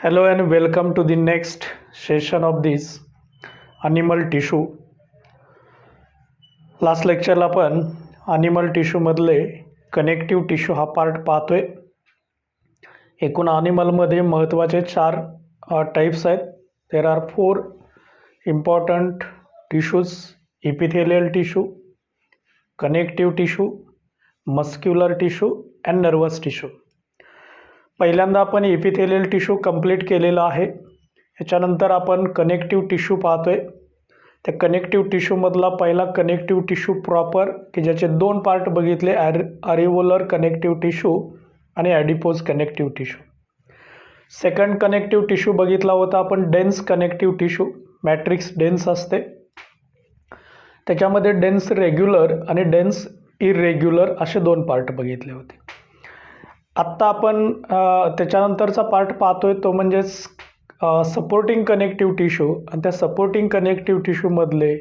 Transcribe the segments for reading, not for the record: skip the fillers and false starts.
Hello and welcome to the next session of this animal tissue. Last लेक्चरला आपण animal टिश्यूमधले connective tissue हा part पाहतोय. एकूण ॲनिमलमध्ये महत्त्वाचे चार टाईप्स आहेत. There are 4 important tissues: epithelial tissue, connective tissue, muscular tissue and nervous tissue. पहिल्यांदा आपण इपिथेलियल टिश्यू कंप्लीट केलेलं आहे. ह्याच्यानंतर आपण कनेक्टिव्ह टिश्यू पाहतोय. त्या कनेक्टिव्ह टिश्यूमधला पहिला कनेक्टिव्ह टिश्यू प्रॉपर की ज्याचे 2 पार्ट बघितले, अरिव्होलर कनेक्टिव्ह टिश्यू आणि adipose connective tissue. Second connective tissue बघितला होता आपण dense connective tissue. Matrix dense असते, त्याच्यामध्ये डेन्स रेग्युलर आणि डेन्स इरेग्युलर असे 2 पार्ट बघितले होते. आत्ता आपण त्याच्यानंतरचा पार्ट पाहतोय तो म्हणजे सपोर्टिंग कनेक्टिव्ह टिश्यू. आणि त्या सपोर्टिंग कनेक्टिव्ह टिश्यूमधले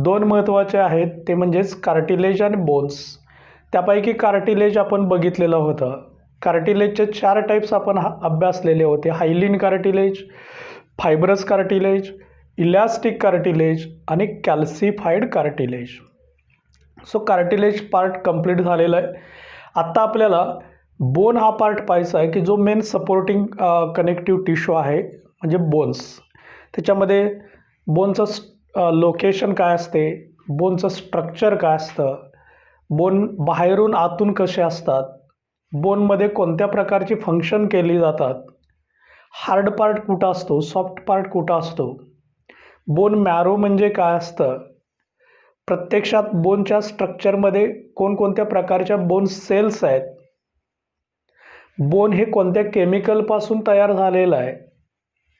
2 महत्त्वाचे आहेत, ते म्हणजेच कार्टिलेज आणि बोन्स. त्यापैकी कार्टिलेज आपण बघितलेलं होतं. कार्टिलेजचे 4 टाईप्स आपण अभ्यासलेले होते: hyaline cartilage, fibrous cartilage, elastic cartilage आणि calcified cartilage. So cartilage part complete झालेला आहे. आत्ता आपल्याला बोन हा पार्ट पाहायचा आहे की जो मेन सपोर्टिंग कनेक्टिव्ह टिश्यू आहे, म्हणजे बोन्स. त्याच्यामध्ये बोनचं लोकेशन काय असते, बोनचं स्ट्रक्चर काय असतं, बोन बाहेरून आतून कसे असतात, बोनमध्ये कोणत्या प्रकारची फंक्शन केली जातात, हार्ड पार्ट कुठं असतो, सॉफ्ट पार्ट कुठं असतो, बोन मॅरो म्हणजे काय असतं, प्रत्यक्षात बोनच्या स्ट्रक्चरमध्ये कोणकोणत्या प्रकारच्या बोन सेल्स आहेत, बोन हे कोणत्या केमिकलपासून तयार झालेलं आहे,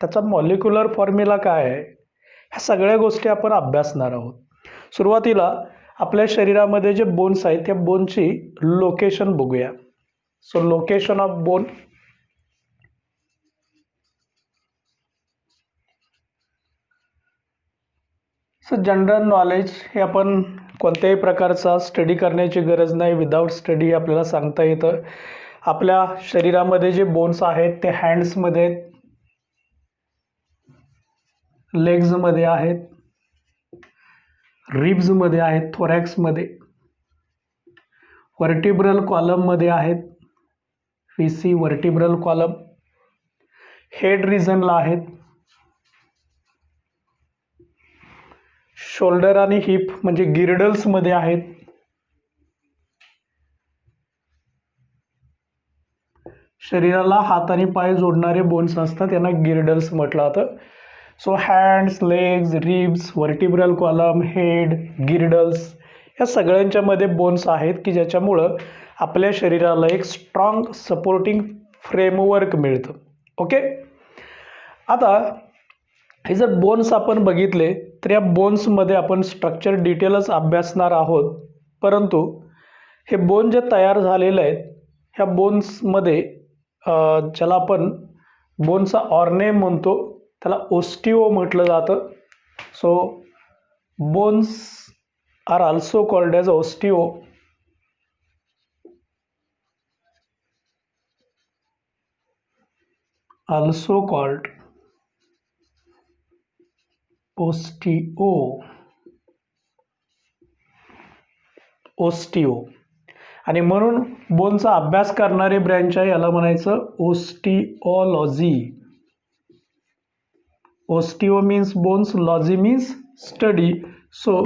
त्याचा मॉलिक्युलर फॉर्म्युला काय आहे, ह्या सगळ्या गोष्टी आपण अभ्यासणार आहोत. सुरुवातीला आपल्या शरीरामध्ये जे बोन्स आहेत त्या बोनची लोकेशन बघूया. So location of bone. So general knowledge हे आपण कोणत्याही प्रकारचा स्टडी करण्याची गरज नाही. विदाऊट स्टडी आपल्याला सांगता येतं. आपल्या शरीरामध्ये जे बोन्स आहेत ते हँड्समध्ये आहेत, लेग्समध्ये आहेत, रिब्समध्ये आहेत, थोरॅक्समध्ये, व्हर्टिब्रल कॉलममध्ये आहेत, व्हीसी व्हर्टिब्रल कॉलम, हेड रिजनला आहेत, शोल्डर आणि हिप म्हणजे गिरडल्समध्ये आहेत, शरीराला हात आणि पाय जोडणारे बोन्स असतात, यांना गिरडल्स म्हटलं जातं. So hands, legs, ribs, vertebral column, head, girdles या सगळ्यांच्यामध्ये बोन्स आहेत की ज्याच्यामुळं आपल्या शरीराला एक स्ट्रॉंग सपोर्टिंग फ्रेमवर्क मिळतं. ओके. आता हे जर बोन्स आपण बघितले तर या बोन्समध्ये आपण स्ट्रक्चर डिटेलच अभ्यासणार आहोत. परंतु हे बोन जे तयार झालेले आहेत ह्या बोन्समध्ये ज्याला आपण बोनचा ऑर्नेम म्हणतो त्याला ओस्टिओ म्हटलं जातं. So bones are also called as osteo. Also called osteo. Osteo. आणि म्हणून बोनचा अभ्यास करणारे ब्रँच आहे, याला म्हणायचं osteology. Osteo means bones, logy means study. So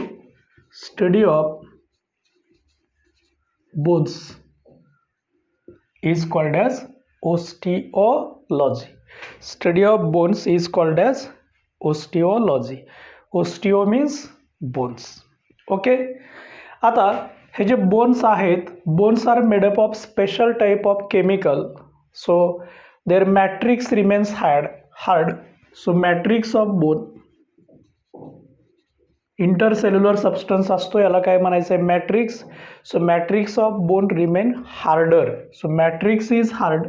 study of bones is called as osteology. Study of bones is called as osteology. Osteo means bones. Okay. आता हे जे बोन्स आहेत, bones are made up of special type of chemical. So their matrix remains hard. So matrix of bone intercellular substance असतो, याला काय म्हणायचं आहे, matrix. So matrix of bone remain harder. So matrix is hard.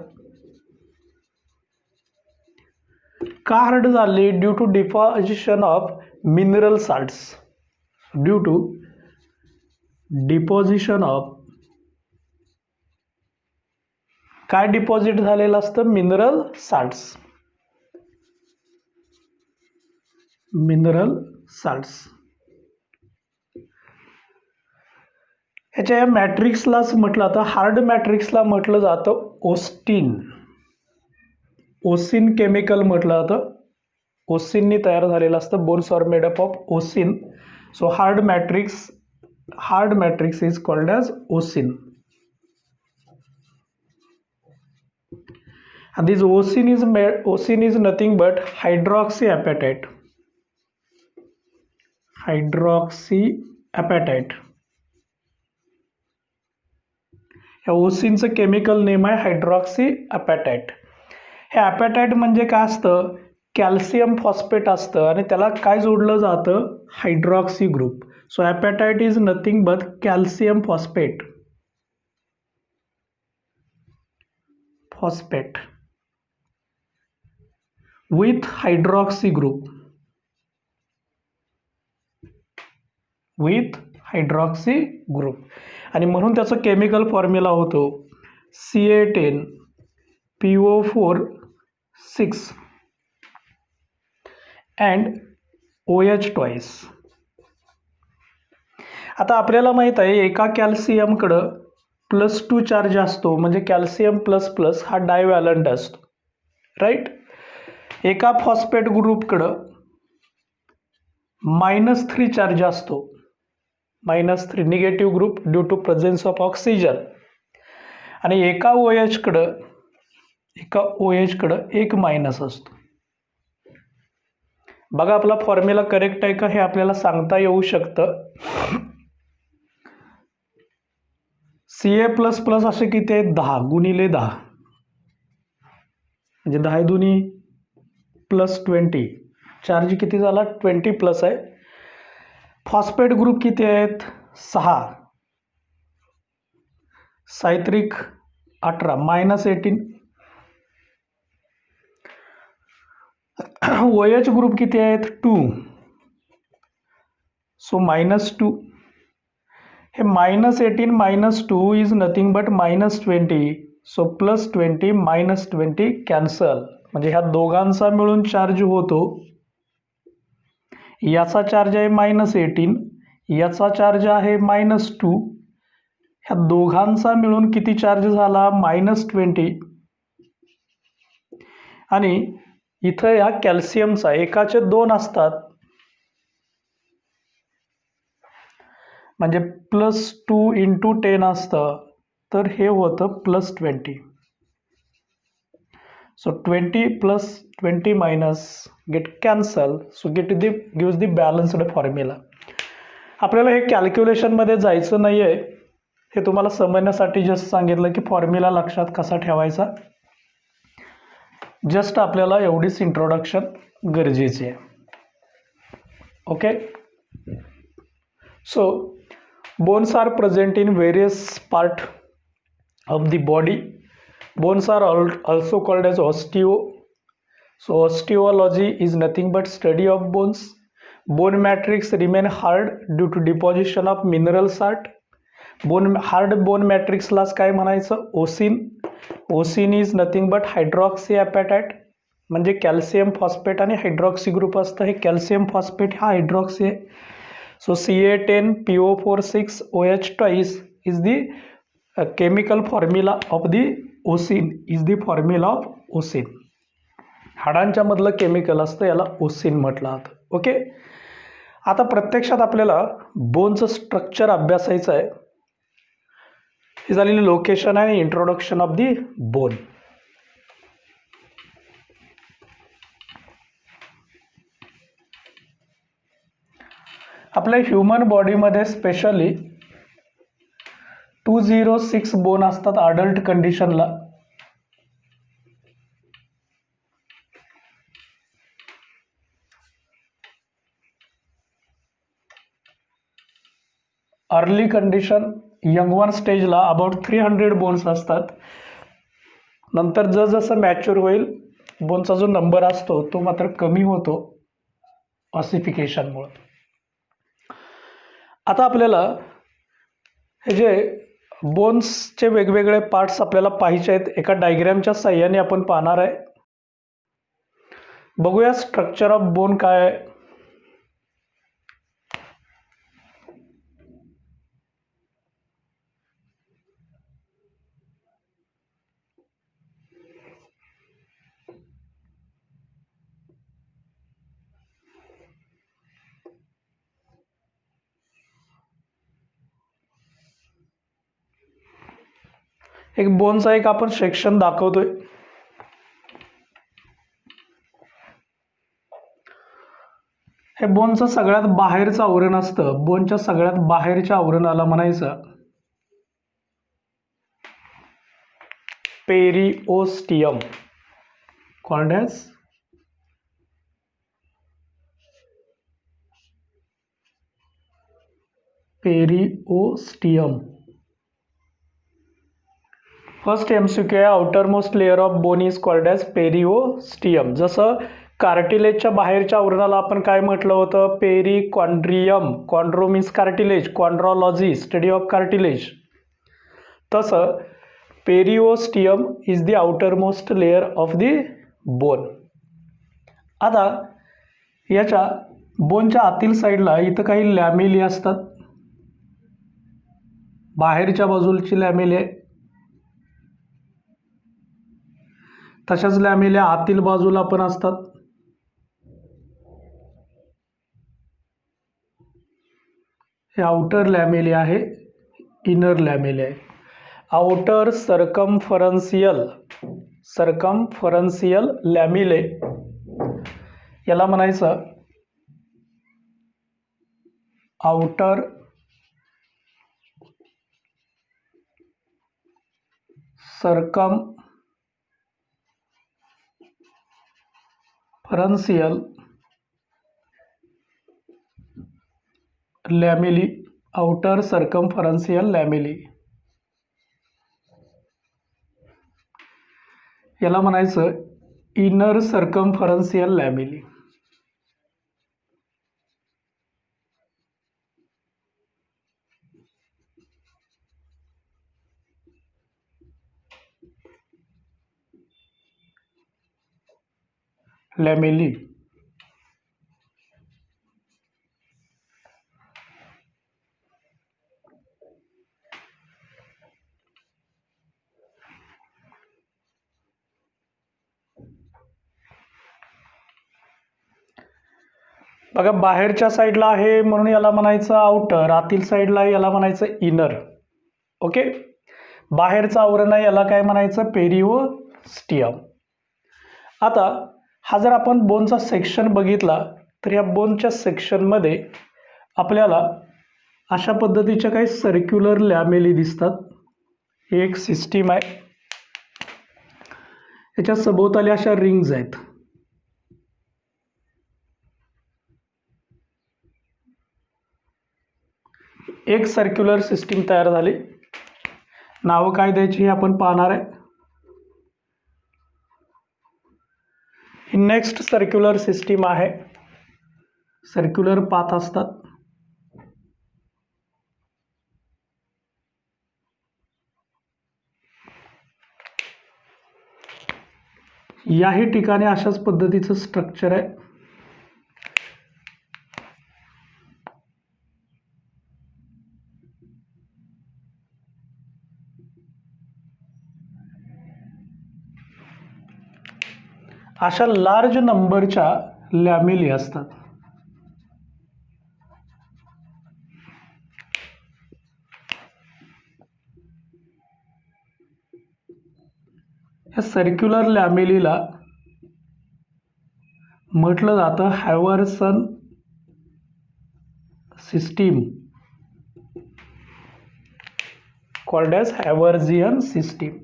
का hard झाले? Due to deposition of mineral salts. Due to deposition of काय deposit झालेलं असतं, मिनरल साल्ट्स. Mineral salts. ह्याच्या या मॅट्रिक्सलाच म्हटलं जातं, हार्ड मॅट्रिक्सला म्हटलं जातं ओस्टिन. ओसिन केमिकल म्हटलं जातं. ओसिननी तयार झालेलं असतं. Bones are made up of ossein. So hard matrix is called as ossein. And this osin is nothing but hydroxyapatite. या ओसिनचं केमिकल नेम आहे हायड्रॉक्सीॲपॅटाइट. हे ॲपॅटाइट म्हणजे काय असतं, कॅल्शियम फॉस्फेट असतं आणि त्याला काय जोडलं जातं, hydroxy group. So apatite is nothing but calcium phosphate with hydroxy group. आणि म्हणून त्याचं केमिकल फॉर्म्युला होतो CA10PO4 6 and OH twice. आता आपल्याला माहित आहे एका कॅल्शियमकडं +2 चार्ज असतो, म्हणजे कॅल्शियम प्लस प्लस हा डायव्हॅलंट असतो, राईट. एका फॉस्फेट ग्रुपकडं -3 चार्ज असतो, -3 negative group due to presence of oxygen. आणि एका OH कडं एक मायनस असतो. बघा आपला फॉर्म्युला करेक्ट आहे का हे आपल्याला सांगता येऊ शकतं. Ca++ असे किती आहेत, 10 × 10 म्हणजे 10 दुनी +20. चार्ज किती झाला, 20+ आहे. फॉस्फेट ग्रुप किती आहेत, 6. सायट्रिक 18 -18. OH ग्रुप किती आहेत, 2. सो -2. हे -18 -2 is nothing but -20. So +20 -20 cancel. म्हणजे ह्या दोघांचा मिळून चार्ज होतो. याचा चार्ज आहे -18, याचा चार्ज आहे -2. ह्या दोघांचा मिळून किती चार्ज झाला, -20. आणि इथं या कॅल्शियमचा एकाचे 2 असतात, म्हणजे +2 × 10 असतं, तर हे होतं +20. So 20 + 20 - get cancel. So gives the balanced formula. आपल्याला हे कॅल्क्युलेशनमध्ये जायचं नाही आहे, हे तुम्हाला समजण्यासाठी जस्ट सांगितलं की फॉर्म्युला लक्षात कसा ठेवायचा. जस्ट आपल्याला एवढीच इंट्रोडक्शन गरजेची आहे. Okay. So bones are present in various part of the body. Bones are also called as osteo. So osteology is nothing but study of bones. Bone matrix remain hard due to deposition of mineral salt. Hard bone matrix लाच काय म्हणायचं, ओसिन. ओसिन is nothing but हायड्रॉक्सीॲपॅटाइट, म्हणजे calcium phosphate आणि hydroxy group असतं. हे calcium phosphate हा hydroxy आहे. So CA10PO4 6 OH twice is the chemical formula of the ossein is the formula of ossein. हाडांच्या मधलं केमिकल असतं, याला ओसिन म्हटलं जातं. ओके. आता प्रत्यक्षात आपल्याला बोनचं स्ट्रक्चर अभ्यासायचं आहे. ही झालेली लोकेशन आणि इंट्रोडक्शन ऑफ दी बोन. आपल्या ह्युमन बॉडीमध्ये स्पेशली 206 बोन असतात अडल्ट कंडिशनला. अर्ली कंडिशन यंग वन स्टेजला अबाउट 300 बोन्स असतात. नंतर जसं मॅच्युअर होईल बोनचा जो नंबर असतो तो मात्र कमी होतो ऑसिफिकेशनमुळे. आता आपल्याला हे जे बोन्सचे वेगवेगळे पार्ट्स आपल्याला पाहिजे आहेत, एका डायग्रॅमच्या साहाय्याने आपण पाहणार आहे. बघूया स्ट्रक्चर ऑफ बोन काय आहे. एक बोनचा एक आपण सेक्शन दाखवतोय. हे बोनचं सगळ्यात बाहेरचं आवरण असतं. बोनच्या सगळ्यात बाहेरच्या आवरणाला म्हणायचं periosteum, called as periosteum. First MCQ आहे, outermost layer of bone is called as periosteum. जसं कार्टिलेजच्या बाहेरच्या आवरणाला आपण काय म्हटलं होतं, perichondrium. Chondro means cartilage, chondrology study of cartilage. तसं periosteum is the outermost layer of the bone. आता याच्या बोनच्या आतील साईडला इथं काही लॅमेली असतात, बाहेरच्या बाजूची लॅमेली आहे. तशाच लॅमेल्या आतील बाजूला पण असतात. हे आउटर लॅमेली आहे, इनर लॅमेली आहे. आउटर सरकमफरन्शियल लॅमिले याला म्हणायचं आउटर सरकमफरन्शियल लॅमिली, आउटर सरकमफरन्शियल लॅमिली याला म्हणायचं इनर सरकमफरन्शियल लॅमिली. लॅमेली. बघा बाहेरच्या साईडला आहे म्हणून याला म्हणायचं आउटर, आतील साईडला याला म्हणायचं इनर. ओके, बाहेरचं आवरण आहे याला काय म्हणायचं पेरिओस्टियम. आता हा जर आपण बोनचा सेक्शन बघितला तर या बोनच्या सेक्शनमध्ये आपल्याला अशा पद्धतीच्या काही सर्क्युलर लॅमेली दिसतात. ही एक सिस्टीम आहे, याच्या सभोवताली अशा रिंग्ज आहेत. एक सर्क्युलर सिस्टीम तयार झाली. नावं काय द्यायची हे आपण पाहणार आहे. ही नेक्स्ट सर्क्युलर सिस्टीम आहे. सर्क्युलर पाथ असतात. याही ठिकाणी अशाच पद्धतीचं स्ट्रक्चर आहे. अशा लार्ज नंबरच्या लॅमेली असतात. या सर्क्युलर लॅमेलीला म्हटलं जातं Haversian system, called as Haversian system.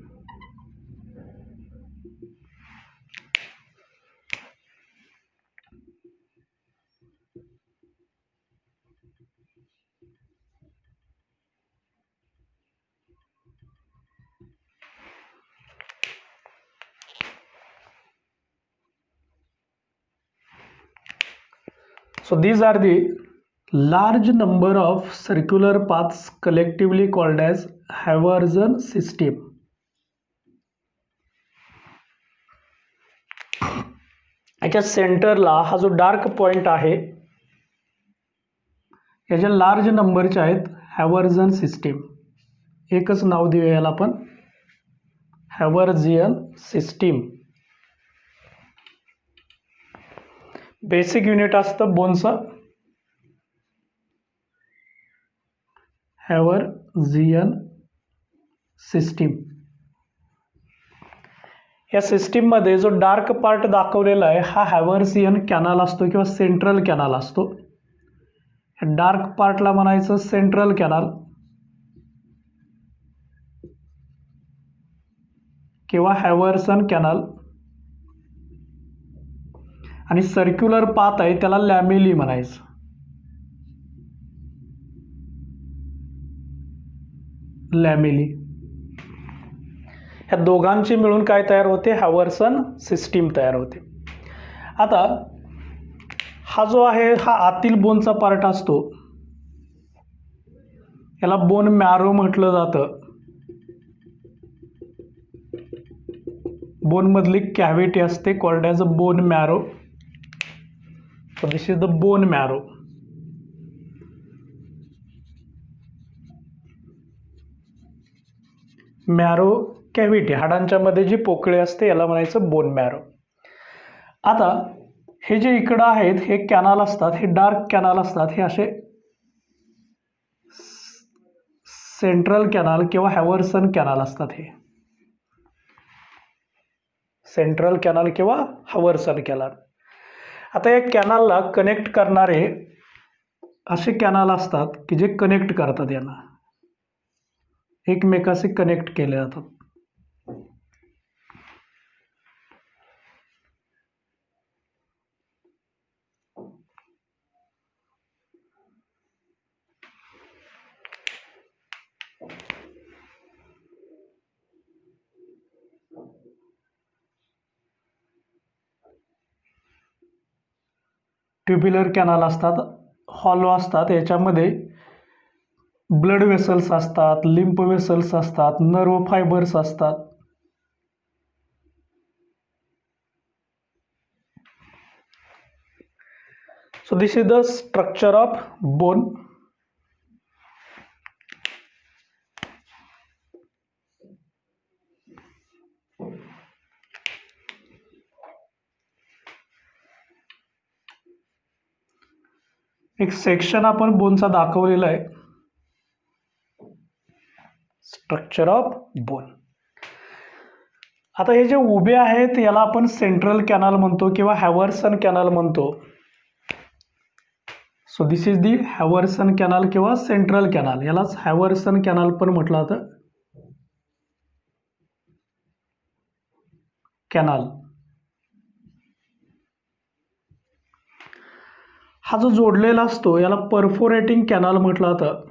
So these are the large number of circular paths collectively called as Haversian system. याच्या सेंटरला हा जो डार्क पॉइंट आहे याच्या लार्ज नंबरचे आहेत हॅव्हर्झियन सिस्टीम. एकच नाव देऊया याला आपण हॅव्हर्झियन सिस्टीम. बेसिक युनिट असतं बोनचं हॅव्हर्झियन सिस्टीम. या सिस्टीममध्ये जो डार्क पार्ट दाखवलेला आहे हा हॅव्हर्सियन कॅनाल असतो किंवा सेंट्रल कॅनाल असतो. डार्क पार्टला म्हणायचं सेंट्रल कॅनाल किंवा हॅव्हर्सन कॅनाल आणि सर्क्युलर पाथ आहे त्याला लॅमेली म्हणायचं. लॅमेली. ह्या दोघांची मिळून काय तयार होते? हॅव्हर्सन सिस्टीम तयार होते. आता हा जो आहे हा आतील बोनचा पार्ट असतो, याला बोन मॅरो म्हटलं जातं. बोन मधली कॅव्हिटी असते called as a bone marrow. So this is the bone marrow. Marrow cavity, हाडांच्या मध्ये जी पोकळी असते याला म्हणायचं बोन मॅरो. आता हे जे इकडं आहेत हे कॅनाल असतात, हे डार्क कॅनाल असतात, हे असे सेंट्रल कॅनाल किंवा हॅव्हर्सन कॅनाल असतात. हे सेंट्रल कॅनाल किंवा हॅव्हर्सन कॅनाल. आता या कॅनालला कनेक्ट करणारे असे कॅनाल असतात की जे कनेक्ट करतात, यांना एकमेकाशी कनेक्ट केले जातात. ट्युब्युलर कॅनाल असतात, हॉलो असतात, याच्यामध्ये ब्लड वेसल्स असतात, लिम्फ वेसल्स असतात, नर्व फायबर्स असतात. So this is the structure of bone. एक सेक्शन आपण बोनचा दाखवलेला आहे, स्ट्रक्चर ऑफ बोन. आता हे जे उभे आहेत याला आपण सेंट्रल कॅनाल म्हणतो किंवा हॅव्हर्सन कॅनाल म्हणतो. So this is the Haversian canal किंवा सेंट्रल कॅनाल, यालाच हॅव्हर्सन कॅनाल पण म्हटलं जातं. कॅनाल हा जो जोडलेला असतो याला परफोरेटिंग कॅनाल म्हटलं जातं.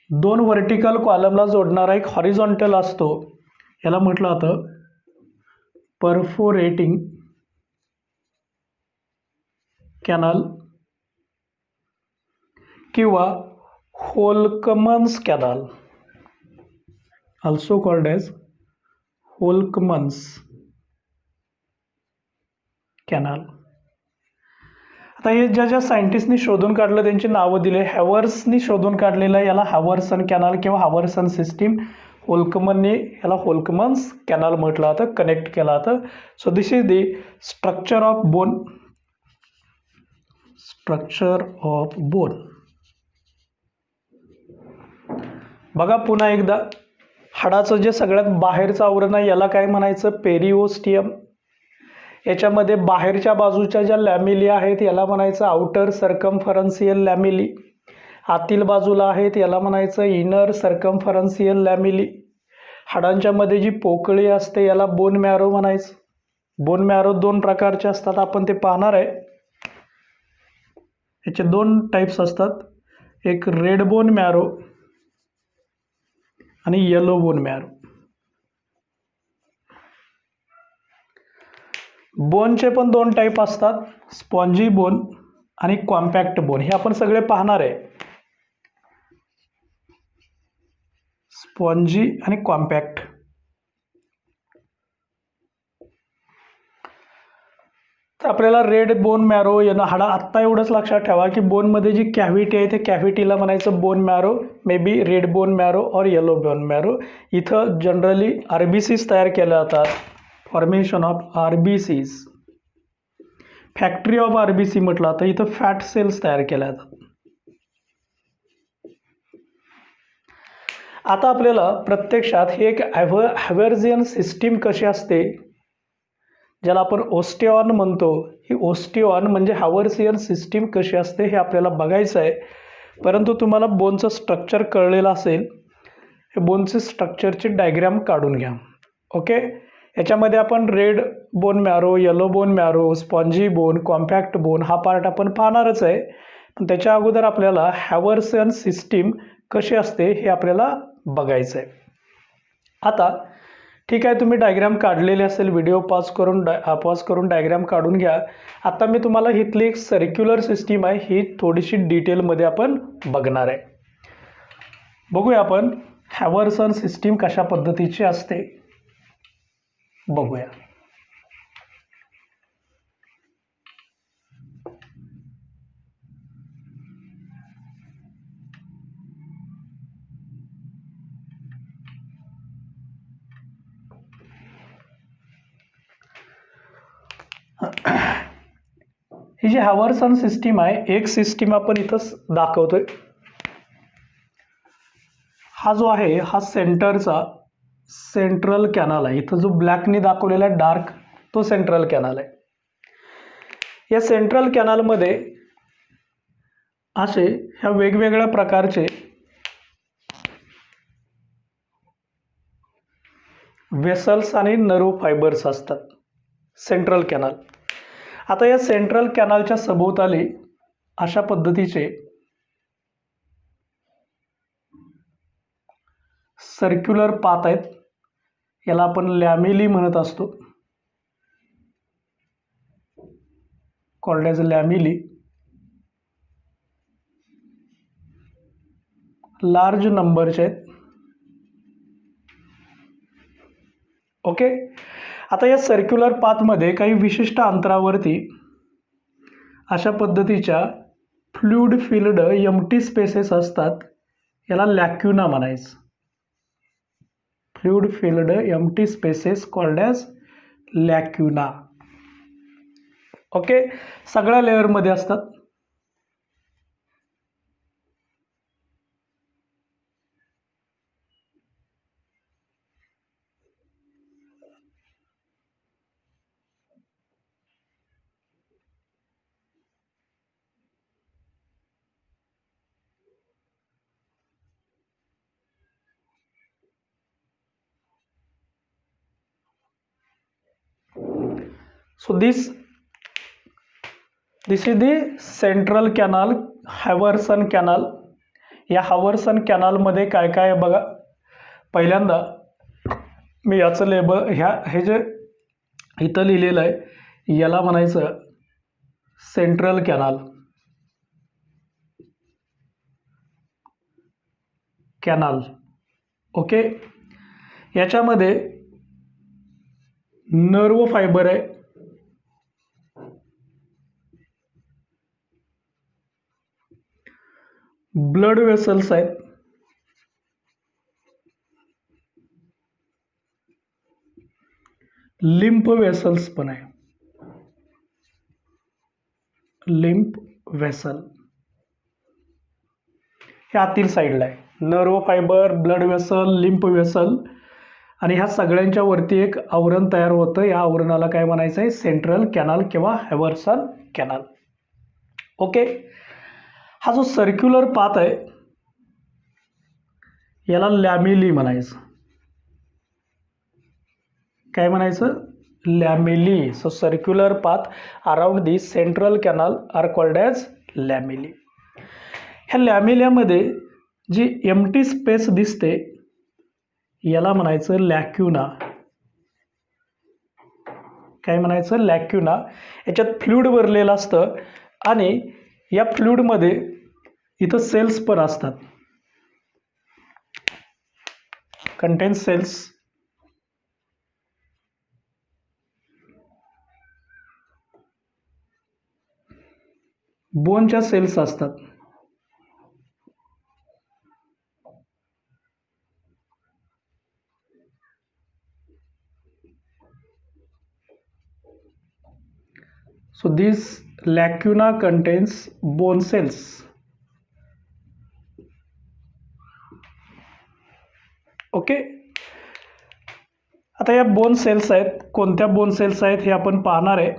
दोन व्हर्टिकल कॉलमला जोडणारा एक हॉरिझॉन्टल असतो, याला म्हटलं जातं परफोरेटिंग कॅनाल किंवा Volkmann's canal, also called as Volkmann's canal. आता हे ज्या सायंटिस्टनी शोधून काढलं त्यांची नावं दिले. हॅव्हर्सनी शोधून काढलेलं याला हॅव्हर्सन कॅनाल किंवा हॅव्हर्सन सिस्टीम. होल्कमनने याला होल्कमन्स कॅनाल म्हटलं जातं, कनेक्ट केलं जातं. So this is the structure of bone. Structure of bone. बघा पुन्हा एकदा, हाडाचं जे सगळ्यात बाहेरचं आवरण आहे याला काय म्हणायचं? पेरिओस्टियम. याच्यामध्ये बाहेरच्या बाजूच्या ज्या लॅमेली आहेत याला म्हणायचं आउटर सर्कमफरन्शियल लॅमेली. आतील बाजूला आहेत याला म्हणायचं इनर सर्कमफरन्शियल लॅमेली. हाडांच्या मध्ये जी पोकळी असते याला बोन मॅरो म्हणायचं. बोन मॅरो दोन प्रकारचे असतात, आपण ते पाहणार आहे. याचे दोन टाईप्स असतात, एक रेड बोन मॅरो आणि येलो बोन मॅरो. बोनचे पण दोन टाईप असतात, स्पॉन्जी बोन आणि कॉम्पॅक्ट बोन. हे आपण सगळे पाहणार आहे, स्पॉन्जी आणि कॉम्पॅक्ट. तर आपल्याला रेड बोन मॅरो यांना हाडा आत्ता एवढंच लक्षात ठेवा की बोनमध्ये जी कॅव्हिटी आहे त्या कॅव्हिटीला म्हणायचं bone marrow, may be red bone marrow और येलो बोन मॅरो. इथं जनरली आरबीसीज तयार केल्या जातात, formation of RBCs. Factory of RBC म्हटलं तर इथं फॅट सेल्स तयार केल्या जातात. आता आपल्याला प्रत्यक्षात ही एक हॅव्हर्जियन सिस्टीम कशी असते, ज्याला आपण ओस्टिऑन म्हणतो, ही ओस्टिऑन म्हणजे हॅव्हर्जियन सिस्टीम कशी असते हे आपल्याला बघायचं आहे. परंतु तुम्हाला बोनचं स्ट्रक्चर कळलेलं असेल, हे बोनचे स्ट्रक्चरची डायग्राम काढून घ्या. ओके, याच्यामध्ये आपण red bone marrow, yellow bone marrow, spongy bone, compact bone हा पार्ट आपण पाहणारच आहे. पण त्याच्या अगोदर आपल्याला हॅव्हर्जियन सिस्टीम कशी असते हे आपल्याला बघायचं आहे. आता ठीक आहे, तुम्ही डायग्राम काढलेले असेल, व्हिडिओ पॉज करून डायग्राम काढून घ्या. आता मी तुम्हाला इथली एक सर्क्युलर सिस्टीम आहे ही थोडीशी डिटेलमध्ये आपण बघणार आहे. बघूया आपण हॅव्हर्जियन सिस्टीम कशा पद्धतीची असते बघूया. ही जी हॅव्हर्जियन सिस्टीम आहे, एक सिस्टीम आपण इथंच दाखवतोय. हा जो आहे हा सेंट्रल कॅनल आहे. इथं जो ब्लॅकनी दाखवलेला आहे डार्क, तो सेंट्रल कॅनल आहे. या सेंट्रल कॅनलमध्ये असे ह्या वेगवेगळ्या प्रकारचे वेसल्स आणि नर्व फायबर्स असतात सेंट्रल कॅनल. आता या सेंट्रल कॅनलच्या सभोवताली अशा पद्धतीचे सर्क्युलर पाथ आहेत. याला आपण लॅमेली म्हणत असतो, कॉल्ड ॲज लॅमेली. लार्ज नंबरचे आहेत. ओके, आता या सर्क्युलर पाथमध्ये काही विशिष्ट अंतरावरती अशा पद्धतीच्या फ्लुइड फिल्ड एम्प्टी स्पेसेस असतात. याला लॅक्युना म्हणायचं. Fluid filled empty spaces called as lacuna. Okay, सगळ्या लेअरमध्ये असतात. So this is the central canal, Haversian canal. या हॅव्हर्सन कॅनलमध्ये काय काय आहे बघा. पहिल्यांदा मी याचं लेबल हे जे इथं लिहिलेलं आहे याला म्हणायचं सेंट्रल कॅनल. ओके, याच्यामध्ये नर्व फायबर आहे, ब्लड वेसल्स आहेत, लिम्फ वेसल्स पण आहे. लिम्फ वेसल हे आतील साईडला आहे. Nerve fibre, blood vessel, lymph vessel आणि ह्या सगळ्यांच्या वरती एक आवरण तयार होतं. या आवरणाला काय म्हणायचं आहे, सेंट्रल कॅनल किंवा हॅव्हर्सन कॅनल. ओके, हा जो सर्क्युलर पाथ आहे याला लॅमेली म्हणायचं. काय म्हणायचं, lamellae. So circular path around the central canal are called as lamellae. ह्या लॅमेलियामध्ये जी एम्प्टी स्पेस दिसते याला म्हणायचं लॅक्युना. काय म्हणायचं, लॅक्युना. याच्यात फ्लुइड भरलेलं असतं आणि या फ्लुइडमध्ये इथं सेल्स पण असतात, कंटेन सेल्स. बोनच्या सेल्स असतात. So this lacuna contains bone cells. Okay. आता या बोन सेल्स आहेत, कोणत्या बोन सेल्स आहेत हे आपण पाहणार आहे.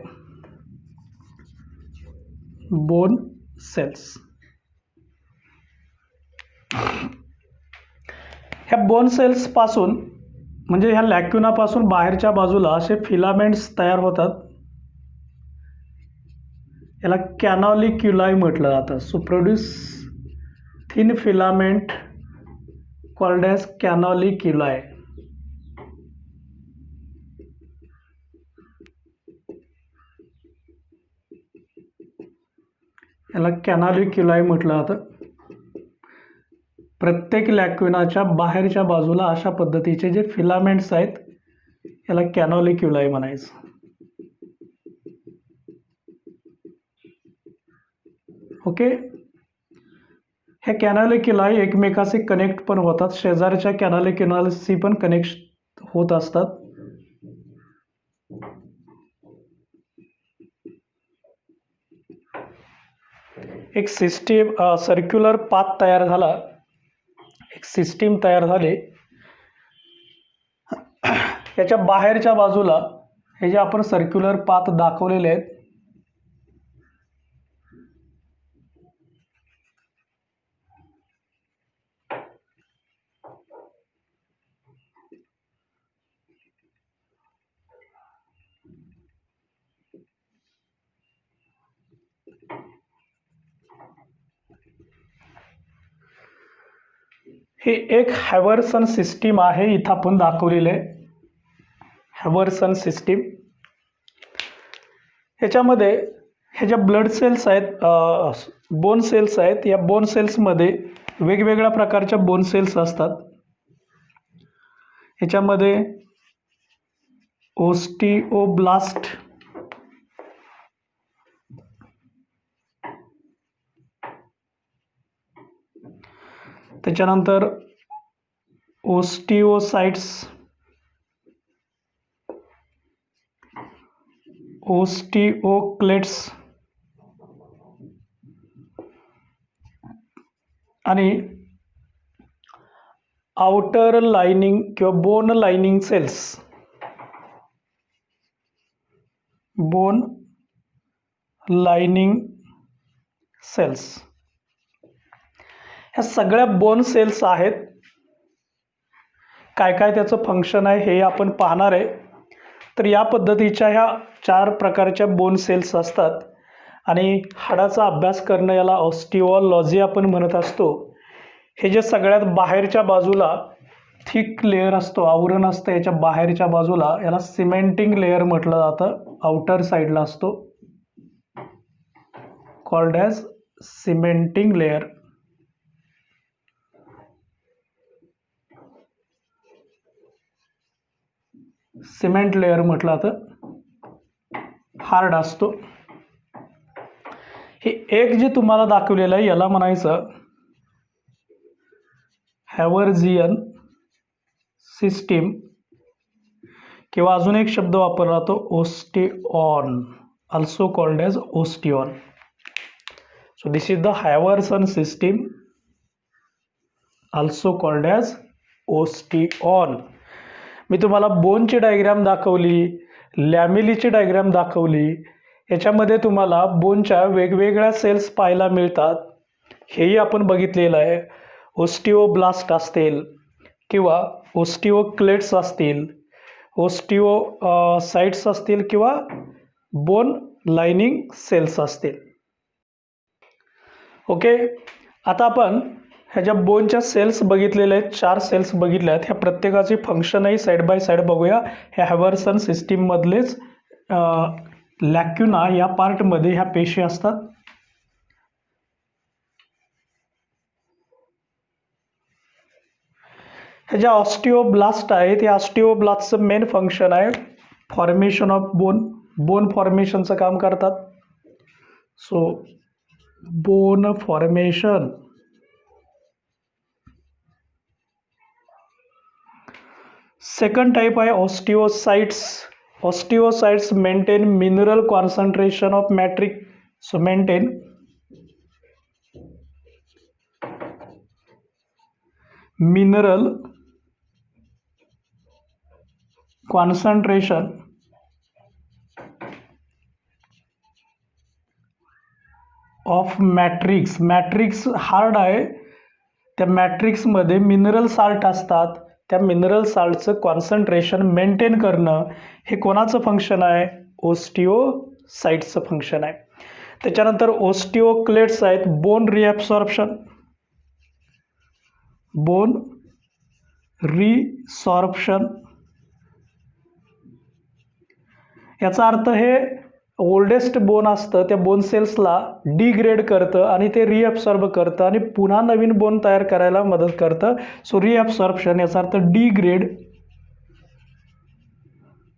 बोन सेल्स, ह्या बोन सेल्स पासून म्हणजे ह्या लॅक्युनापासून बाहेरच्या बाजूला असे फिलामेंट्स तयार होतात. याला कॅनॉलिक्युलाई म्हटलं जातं. So produce thin filament called as canaliculi. याला कॅनॉलिक्युलाई म्हटलं जातं. प्रत्येक लॅक्युनाच्या बाहेरच्या बाजूला अशा पद्धतीचे जे फिलामेंट्स आहेत याला कॅनॉलिक्युलाई म्हणायचं. ओके. हे कॅनॉलिक्युलाई एकमेकाशी कनेक्ट पण होतात, शेजारच्या कॅनॉलिक्युलाशी पण कनेक्ट होत असतात. एक सिस्टीम सर्क्युलर पाथ तयार झाला, एक सिस्टीम तयार झाली. याच्या बाहेरच्या बाजूला हे जे आपण सर्क्युलर पाथ दाखवलेले आहेत हे एक हॅव्हरसन सिस्टीम आहे. इथं आपण दाखवलेले हॅव्हरसन सिस्टीम. ह्याच्यामध्ये हे ज्या ब्लड सेल्स आहेत, बोन सेल्स आहेत, या बोन सेल्समध्ये वेगवेगळ्या प्रकारच्या बोन सेल्स असतात. ह्याच्यामध्ये ओस्टिओब्लास्ट, त्याच्यानंतर ओस्टिओसाइट्स, ओस्टिओक्लेट्स आणि आउटर लाइनिंग किंवा bone lining cells. Bone lining cells ह्या सगळ्या बोन सेल्स आहेत. काय काय त्याचं फंक्शन आहे हे आपण पाहणार आहे. तर या पद्धतीच्या ह्या 4 प्रकारच्या बोन सेल्स असतात आणि हाडाचा अभ्यास करणं याला ऑस्टिओलॉजी आपण म्हणत असतो. हे जे सगळ्यात बाहेरच्या बाजूला थिक लेयर असतो, आवरण असतं याच्या बाहेरच्या बाजूला, याला सिमेंटिंग लेयर म्हटलं जातं. आउटर साईडला असतो, called as cementing layer. Cement layer म्हटलं जातं, हार्ड असतो. हे एक जे तुम्हाला दाखवलेलं आहे याला म्हणायचं हॅव्हर्झियन सिस्टीम, किंवा अजून एक शब्द वापरला जातो osteon, also called as osteon. So this is the Haversian system, also called as osteon. मी तुम्हाला बोनची डायग्राम दाखवली, लॅमिलीची डायग्राम दाखवली. याच्यामध्ये तुम्हाला बोनच्या वेगवेगळ्या सेल्स पाहायला मिळतात, हेही आपण बघितलेलं आहे. ओस्टिओब्लास्ट असतील किंवा ओस्टिओक्लेट्स असतील, ओस्टिओसाइट्स असतील किंवा बोन लाइनिंग सेल्स असतील. ओके. आता आपण ह्या ज्या बोनच्या सेल्स बघितलेल्या आहेत, 4 सेल्स बघितल्या आहेत, ह्या प्रत्येकाची फंक्शनही साईड बाय साईड बघूया. ह्या हॅव्हरसन सिस्टीममधलेच लॅक्युना या पार्टमध्ये ह्या पेशी असतात. ह्या ज्या ऑस्टिओब्लास्ट आहेत, या ऑस्टिओब्लास्टचं मेन फंक्शन आहे फॉर्मेशन ऑफ बोन. बोन फॉर्मेशनचं काम करतात. So bone formation. Second type आहे osteocytes. Osteocytes maintain mineral concentration of matrix. So maintain mineral concentration of matrix. Matrix hard आहे, त्या मॅट्रिक्समध्ये मिनरल साल्ट असतात, त्या मिनरल साल्टचं कॉन्सन्ट्रेशन मेंटेन करणं हे कोणाचं फंक्शन आहे? ओस्टिओसाइट्सचं फंक्शन आहे. त्याच्यानंतर ओस्टिओक्लेट्स आहेत, बोन रिॲब्सॉर्प्शन, बोन रिसॉर्प्शन. याचा अर्थ हे ओल्डेस्ट बोन असतं, त्या बोन सेल्सला डिग्रेड करतं आणि ते रिअब्सॉर्ब करतं आणि पुन्हा नवीन बोन तयार करायला मदत करतं. सो रिअब्सॉर्प्शन याचा अर्थ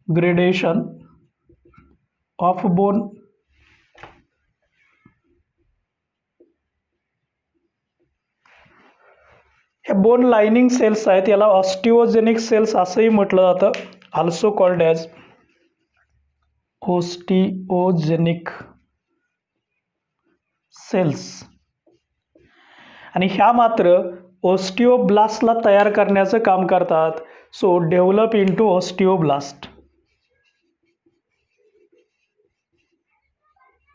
ग्रेडेशन ऑफ बोन. हे बोन लाइनिंग सेल्स आहेत, याला ऑस्टिओजेनिक सेल्स असंही म्हटलं जातं, also called as osteogenic cells. आणि ह्या मात्र ओस्टिओब्लास्टला तयार करण्याचं काम करतात. So develop into osteoblast,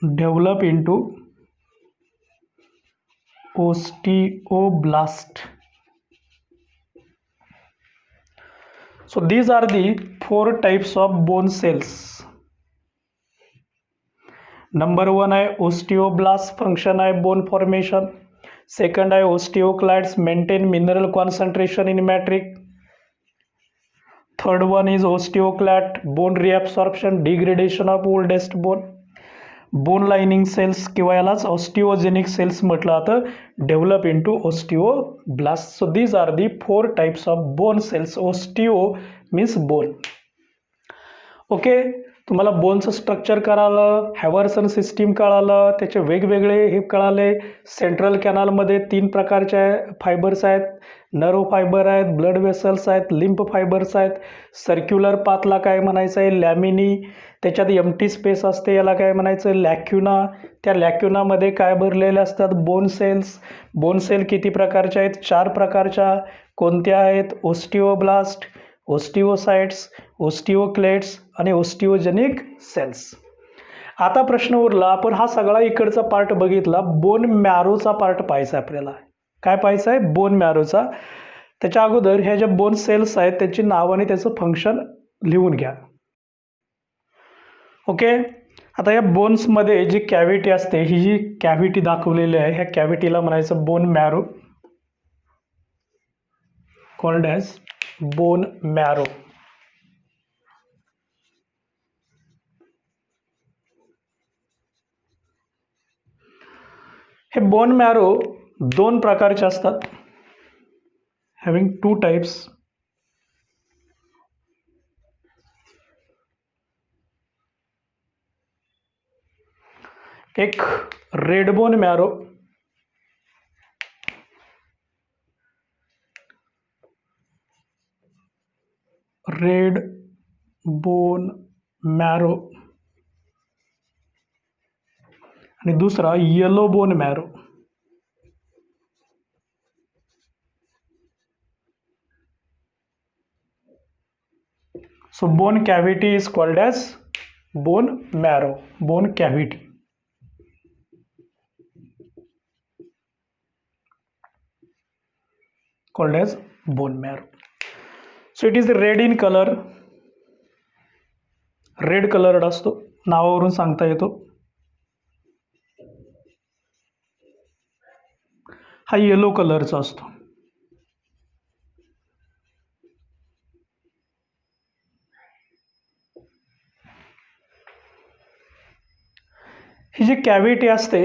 develop into osteoblast. So these are the 4 types of bone cells. Number 1 आहे ओस्टिओब्लास्ट, फंक्शन आहे बोन फॉर्मेशन. सेकंड आहे osteocytes, maintain mineral concentration in matrix. Third one is osteoclast, bone reabsorption, degradation of oldest bone. Bone lining cells किंवा यालाच osteogenic cells म्हटलं जातं, develop into osteoblast. So these are the 4 types of bone cells. Osteo means bone. Okay, तुम्हाला बोनचं structure कळालं, हॅवर्सन system कळालं, त्याचे वेगवेगळे हे कळाले. सेंट्रल कॅनलमध्ये 3 प्रकारचे फायबर्स आहेत, नर्व फायबर आहेत, ब्लड वेसल्स आहेत, लिम्फ फायबर्स आहेत. सर्क्युलर पाथला काय म्हणायचं आहे? लॅमिनी. त्याच्यात एम्प्टी स्पेस असते, याला काय म्हणायचं? लॅक्युना. त्या लॅक्युनामध्ये काय भरलेले असतात? Bone cells. बोन सेल किती प्रकारच्या आहेत? 4 प्रकारच्या. कोणत्या आहेत? ओस्टिओब्लास्ट, ओस्टिओसाइट्स, ओस्टिओक्लेट्स आणि ओस्टिओजेनिक सेल्स. आता प्रश्न उरला, आपण हा सगळा इकडचा पार्ट बघितला, बोन मॅरोचा पार्ट पाहायचा आपल्याला. काय पाहायचं आहे? बोन मॅरोचा. त्याच्या अगोदर ह्या ज्या बोन सेल्स आहेत त्याची नाव आणि त्याचं फंक्शन लिहून घ्या. ओके, आता या बोन्समध्ये जी कॅव्हिटी असते, ही जी कॅव्हिटी दाखवलेली आहे, ह्या कॅव्हिटीला म्हणायचं bone marrow, called as bone marrow. हे बोन मॅरो 2 प्रकारचे असतात, हॅव्हिंग 2 टाइप्स. एक red bone marrow, red bone marrow, आणि दुसरा yellow bone marrow. So bone cavity is called as bone marrow, bone cavity. Called as bone marrow. So it is red in color. Red coloured असतो, नावावरून सांगता येतो. हा yellow कलरचा असतो. ही जी cavity असते,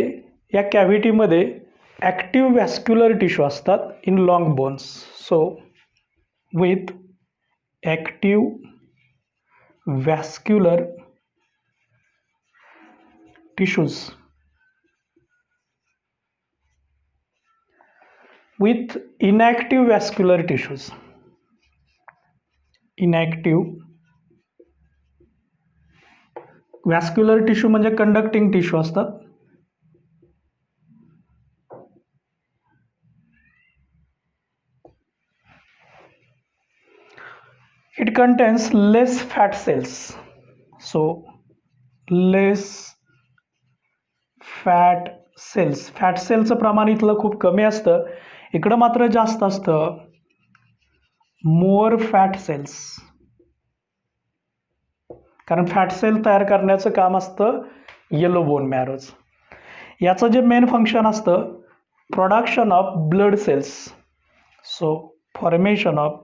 या कॅव्हिटीमध्ये ॲक्टिव्ह व्हॅस्क्युलर टिश्यू असतात in long bones. So with active vascular tissues, with inactive vascular tissues. Inactive vascular tissue म्हणजे कंडक्टिंग टिश्यू असतात. It contains less fat cells. So less fat cells. Fat सेलचं प्रमाण इथलं खूप कमी असतं, इकडं मात्र जास्त असतं. मोर फॅट सेल्स, कारण फॅट सेल तयार करण्याचं काम असतं येलो बोन मॅरोज. याचं जे मेन फंक्शन असतं production of blood cells. So formation of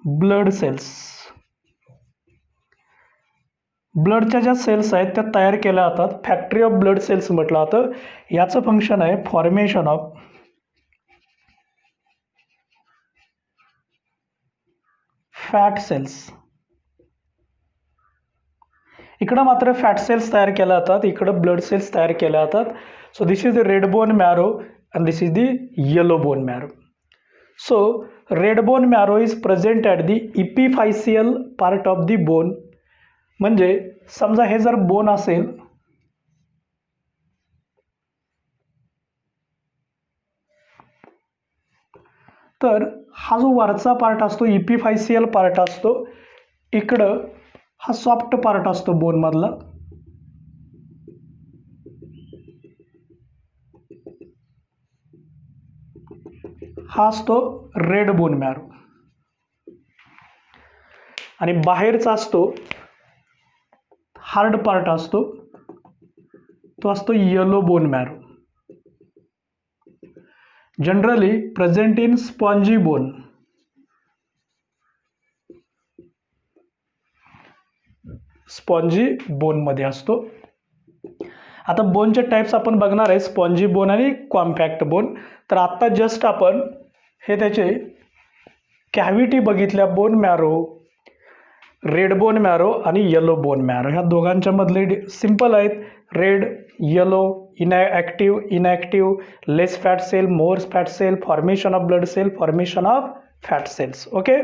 blood cells. ब्लडच्या ज्या सेल्स आहेत त्या तयार केल्या जातात, फॅक्टरी ऑफ ब्लड सेल्स म्हटलं जातं. याचं फंक्शन आहे फॉर्मेशन ऑफ फॅट सेल्स. इकडं मात्र फॅट सेल्स तयार केल्या जातात, इकडं ब्लड सेल्स तयार केल्या जातात. So this is the red bone marrow and this is the yellow bone marrow. So red bone marrow is present at the epiphyseal part of the bone. म्हणजे समजा हे जर बोन असेल तर हा जो वरचा पार्ट असतो इपिफायसियल पार्ट असतो, इकडं हा सॉफ्ट पार्ट असतो बोन मधला. हा असतो रेड बोन मॅरो आणि बाहेरचा असतो हार्ड पार्ट असतो, तो असतो yellow bone marrow. Generally present in spongy bone. Spongy बोनमध्ये असतो. आता बोनचे टाईप्स आपण बघणार आहे, स्पॉन्जी बोन आणि कॉम्पॅक्ट बोन. तर आत्ता जस्ट आपण हे त्याचे कॅव्हिटी बघितल्या, bone marrow, red bone marrow आणि येलो बोन मॅरो. ह्या दोघांच्या मधले सिंपल आहेत, red, yellow, inactive, less fat cell, more fat cell, formation of blood cell, formation of fat cells. Okay,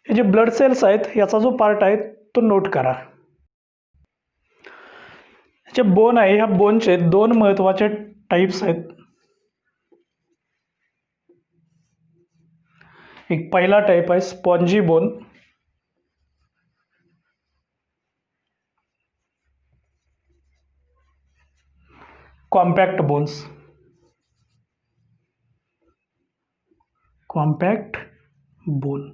हे जे ब्लड सेल्स आहेत याचा जो पार्ट आहे तो नोट करा. जे बोन आहे ह्या बोनचे दोन महत्त्वाचे टाईप्स आहेत. एक पहिला टाईप आहे spongy bone, compact bones. Compact bone.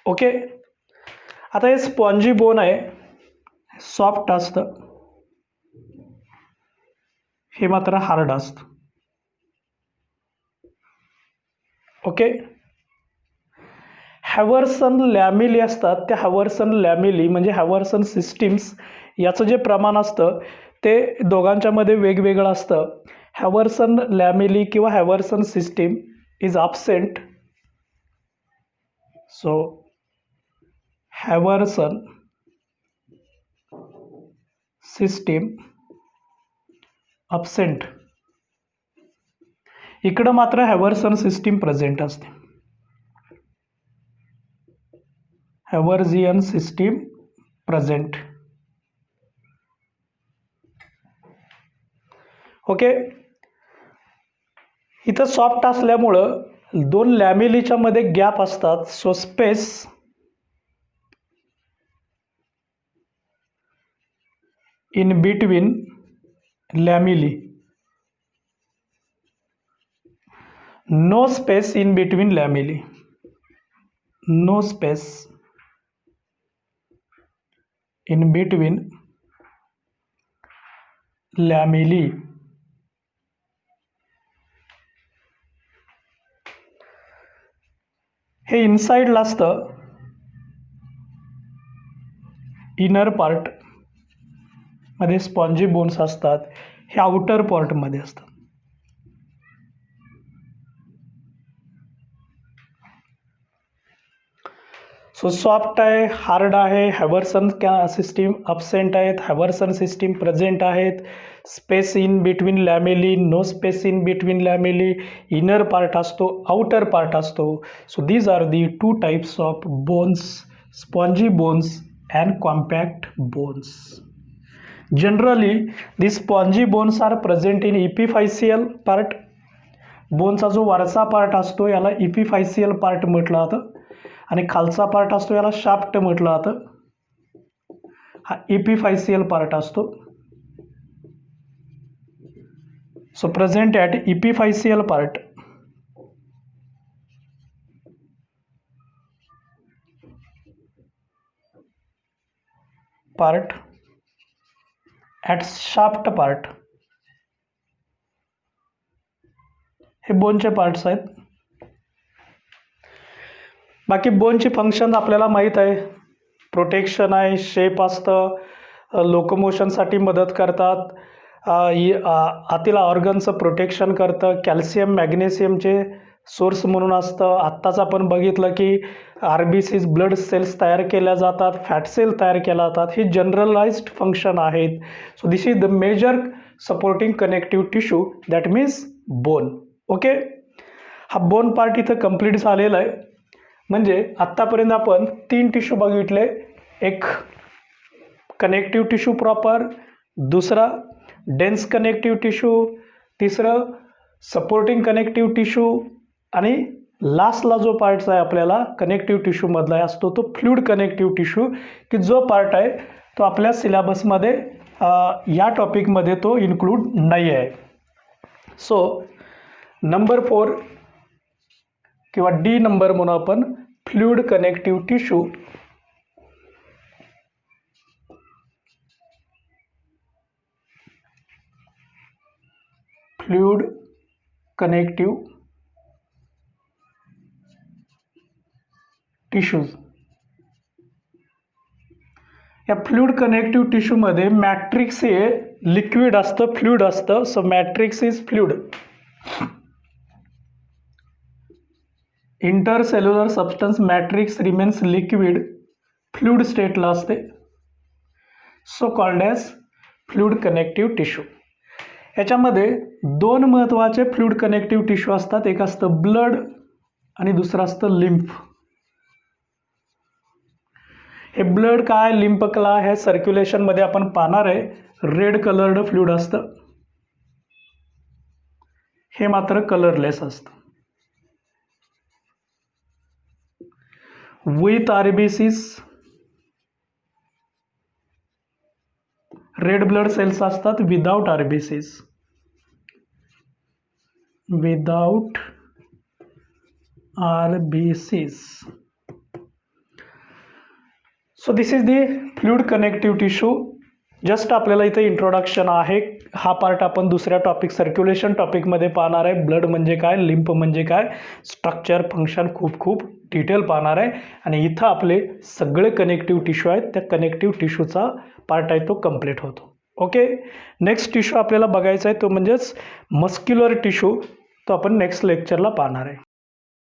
Okay, आता हे स्पॉन्जी बोन आहे, सॉफ्ट असतं, हे मात्र हार्ड असतं. ओके, हॅव्हर्सन लॅमिली असतात, त्या हॅव्हर्सन लॅमिली म्हणजे हॅव्हर्सन सिस्टीम्स, याचं जे प्रमाण असतं ते दोघांच्या मध्ये वेगवेगळं असतं. हॅव्हर्सन लॅमिली किंवा Haversian system is absent. So Haversian system absent. इकडं मात्र हॅव्हर्सन सिस्टीम प्रेझेंट असते. Haversian system present. ओके, इथं सॉफ्ट असल्यामुळं दोन लॅमिलीच्या मध्ये गॅप असतात. So space in between lamellae, no space in between lamellae, no space in between lamellae. हे इनसाइडला असतं, इनर पार्ट मध्ये स्पॉन्जी बोन्स असतात, हे आउटर पार्टमध्ये असतात. सो सॉफ्ट आहे, हार्ड आहे, हॅव्हर्सन सिस्टीम ॲब्सेंट आहेत, हॅव्हर्सन सिस्टीम प्रेझेंट आहेत, space in between lamellae, no space in between lamellae, inner part असतो, आउटर पार्ट असतो. So these are the two types of bones, spongy bones and compact bones. Generally, these spongy bones are present in epiphyseal part. बोनचा जो वरचा part असतो याला इपिफायसियल part म्हटलं जातं आणि खालचा पार्ट असतो याला शाफ्ट म्हटलं जातं. हा इपिफायसियल पार्ट असतो. So present at epiphyseal part. Part at shaft part. हे बोनचे पार्ट्स आहेत. बाकी बोनची फंक्शन आपल्याला माहीत आहे. प्रोटेक्शन आहे, शेप असतं, लोकोमोशनसाठी मदत करतात, आतील ऑर्गनचं प्रोटेक्शन करतं, कॅल्शियम मॅग्नेशियमचे सोर्स म्हणून असतं. आत्ताच आपण बघितलं की RBCs ब्लड सेल्स तयार केल्या जातात, फॅट सेल तयार केल्या जातात. ही जनरलाइज्ड फंक्शन आहेत. So this is the major supporting connective tissue that means bone. Okay, हा बोन पार्ट इथं कंप्लीट झालेला आहे. म्हणजे आत्तापर्यंत आपण 3 टिश्यू बघितले. एक कनेक्टिव्ह टिश्यू प्रॉपर, दुसरा डेन्स कनेक्टिव्ह टिश्यू, तिसरं सपोर्टिंग कनेक्टिव्ह टिश्यू आणि लास्टला जो पार्ट आहे आपल्याला कनेक्टिव्ह टिश्यूमधला असतो तो फ्लुइड कनेक्टिव्ह टिश्यू, की जो पार्ट आहे तो आपल्या सिलेबसमध्ये या टॉपिकमध्ये तो इन्क्लूड नाही आहे. सो नंबर 4 किंवा D नंबर म्हणून आपण fluid connective tissue. Fluid connective tissues. या फ्लुइड कनेक्टिव्ह टिश्यूमध्ये मॅट्रिक्स हे लिक्विड असतं, फ्लुइड असतं. So matrix is fluid. Intercellular substance matrix remains liquid, fluid स्टेटला असते. So called as fluid connective tissue. याच्यामध्ये 2 महत्त्वाचे फ्लुइड कनेक्टिव्ह टिश्यू असतात. एक असतं ब्लड आणि दुसरं असतं लिम्फ. हे ब्लड काय, लिम्फ काय, हे सर्क्युलेशनमध्ये आपण पाहणार आहे. रेड कलर्ड फ्लुइड असतं, हे मात्र कलरलेस असतं. With RBCs, red blood cells असतात. Without RBCs, without RBCs. So this is the fluid connective tissue. Just आपल्याला इथे इंट्रोडक्शन आहे. हा पार्ट आपण दुसऱ्या टॉपिक सर्क्युलेशन टॉपिकमध्ये पाहणार आहे. ब्लड म्हणजे काय, लिम्फ म्हणजे काय, स्ट्रक्चर, फंक्शन खूप डिटेल पाहणार आहे. आणि इथं आपले सगळे कनेक्टिव्ह टिश्यू आहेत. त्या कनेक्टिव्ह टिश्यूचा पार्ट आहे तो कंप्लीट होतो. ओके, नेक्स्ट टिश्यू आपल्याला बघायचा आहे तो म्हणजेच मस्क्युलर टिश्यू. तो आपण नेक्स्ट लेक्चरला पाहणार आहे.